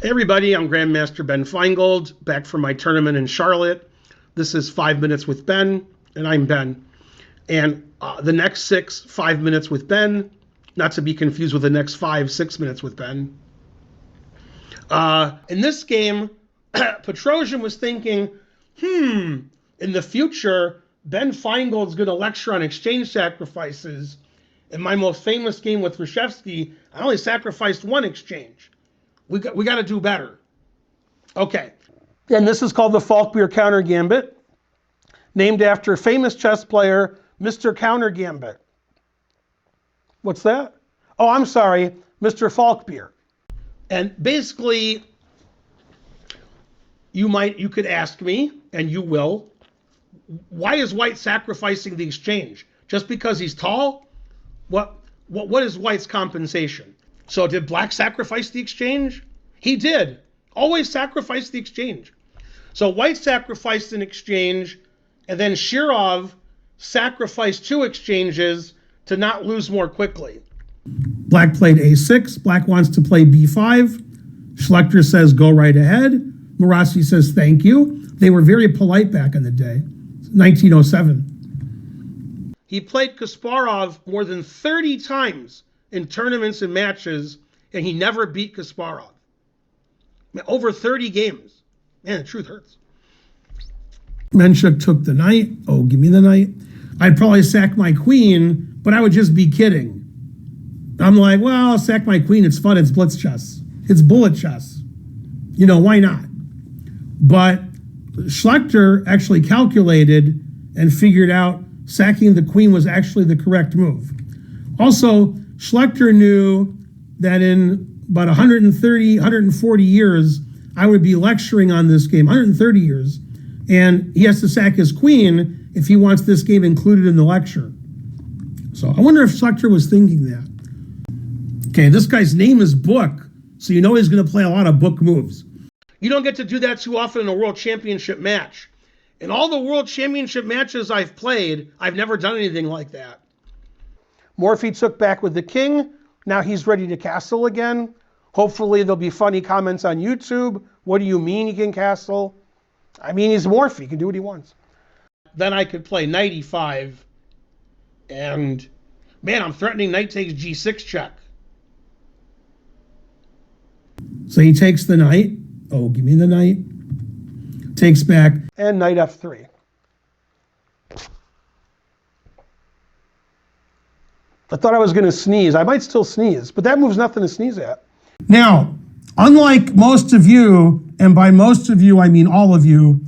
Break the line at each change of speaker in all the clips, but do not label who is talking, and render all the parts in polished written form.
Hey everybody, I'm Grandmaster Ben Finegold, back from my tournament in Charlotte. This is 5 Minutes with Ben, and I'm Ben. And the next 5 minutes with Ben, not to be confused with the next 6 minutes with Ben. In this game, Petrosian was thinking, in the future, Ben Finegold's going to lecture on exchange sacrifices. In my most famous game with Reshevsky, I only sacrificed one exchange. We got to do better. Okay. And this is called the Falkbeer Counter Gambit, named after famous chess player Mr. Counter Gambit. What's that? Oh, I'm sorry, Mr. Falkbeer. And basically, you could ask me, and you will, why is White sacrificing the exchange? Just because he's tall? What is White's compensation? So did Black sacrifice the exchange? He did. Always sacrifice the exchange. So White sacrificed an exchange, and then Shirov sacrificed 2 exchanges to not lose more quickly. Black played a6. Black wants to play b5. Schlechter says, go right ahead. Morphy says, thank you. They were very polite back in the day. 1907. He played Kasparov more than 30 times in tournaments and matches, and he never beat Kasparov. Over 30 games. Man, the truth hurts. Menchuk took the knight. Oh, give me the knight. I'd probably sack my queen, but I would just be kidding. I'm like, well, I'll sack my queen. It's fun. It's blitz chess. It's bullet chess. You know, why not? But Schlechter actually calculated and figured out sacking the queen was actually the correct move. Also, Schlechter knew that in about 140 years, I would be lecturing on this game, 130 years, and he has to sack his queen if he wants this game included in the lecture. So I wonder if Schlechter was thinking that. Okay, this guy's name is Book, so you know he's going to play a lot of book moves. You don't get to do that too often in a World Championship match. In all the World Championship matches I've played, I've never done anything like that. Morphy took back with the king. Now he's ready to castle again. Hopefully there'll be funny comments on YouTube. What do you mean he can castle? I mean, he's Morphy. He can do what he wants. Then I could play knight e5. And, man, I'm threatening knight takes g6 check. So he takes the knight. Oh, give me the knight. Takes back. And knight f3. I thought I was going to sneeze. I might still sneeze, but that move's nothing to sneeze at. Now, unlike most of you, and by most of you, I mean all of you,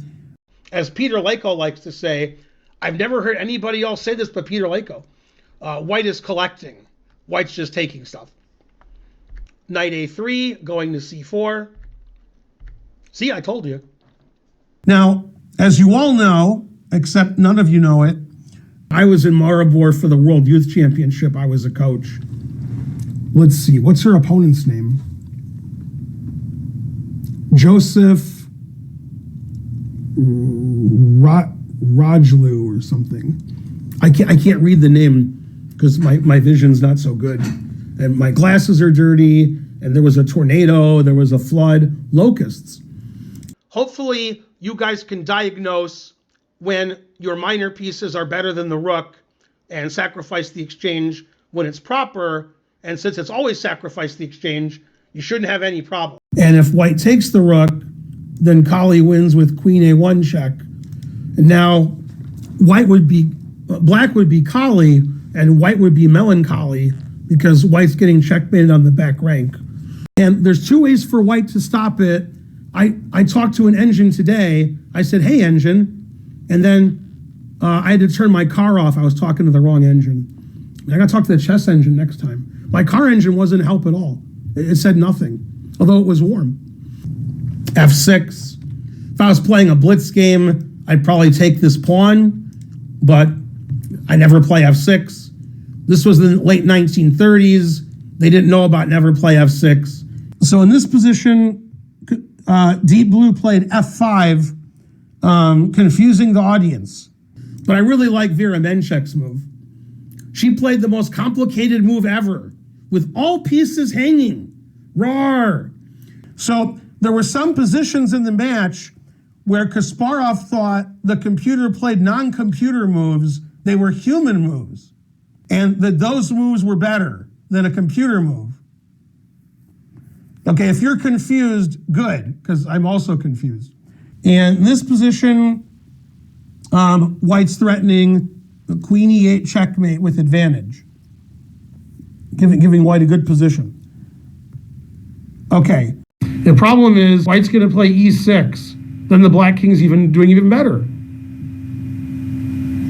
as Peter Lako likes to say, I've never heard anybody else say this but Peter Lako. White is collecting. White's just taking stuff. Knight a3, going to c4. See, I told you. Now, as you all know, except none of you know it, I was in Maribor for the World Youth Championship. I was a coach. Let's see, what's her opponent's name? Joseph Rajlu or something. I can't read the name because my vision's not so good. And my glasses are dirty, and there was a tornado, there was a flood, locusts. Hopefully you guys can diagnose when your minor pieces are better than the rook and sacrifice the exchange when it's proper. And since it's always sacrificed the exchange, you shouldn't have any problem. And if White takes the rook, then Kali wins with queen a1 check. And now Black would be Kali and White would be melancholy because White's getting checkmated on the back rank. And there's 2 ways for White to stop it. I talked to an engine today. I said, hey, engine. And then I had to turn my car off. I was talking to the wrong engine. I got to talk to the chess engine next time. My car engine wasn't help at all. It said nothing, although it was warm. f6. If I was playing a blitz game, I'd probably take this pawn, but I never play f6. This was in the late 1930s. They didn't know about never play f6. So in this position, Deep Blue played f5, confusing the audience. But I really like Vera Menchuk's move. She played the most complicated move ever, with all pieces hanging. Roar! So There were some positions in the match where Kasparov thought the computer played non-computer moves. They were human moves. And that those moves were better than a computer move. Okay, if you're confused, good, because I'm also confused. And in this position, White's threatening Queen E8 checkmate with advantage, giving White a good position. Okay, the problem is White's going to play E6. Then the Black King's doing even better.